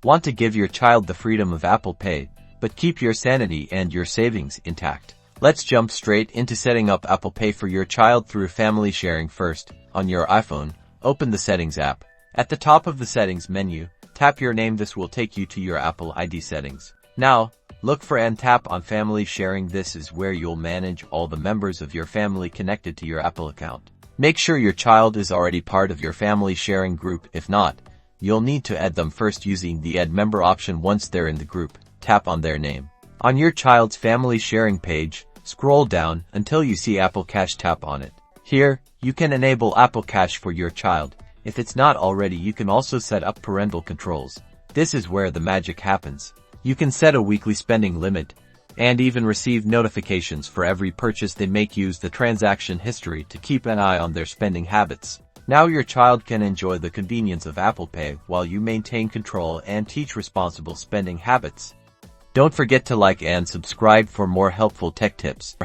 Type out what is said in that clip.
Want to give your child the freedom of Apple Pay, but keep your sanity and your savings intact? Let's jump straight into setting up Apple Pay for your child through family sharing. First, on your iPhone, open the Settings app. At the top of the Settings menu, tap your name. This will take you to your Apple ID settings. Now, look for and tap on Family Sharing. This is where you'll manage all the members of your family connected to your Apple account. Make sure your child is already part of your family sharing group. If not, you'll need to add them first using the Add Member option. Once they're in the group, tap on their name. On your child's family sharing page, scroll down until you see Apple Cash. Tap on it. Here, you can enable Apple Cash for your child. If it's not already, you can also set up parental controls. This is where the magic happens. You can set a weekly spending limit and even receive notifications for every purchase they make. Use the transaction history to keep an eye on their spending habits. Now your child can enjoy the convenience of Apple Pay while you maintain control and teach responsible spending habits. Don't forget to like and subscribe for more helpful tech tips.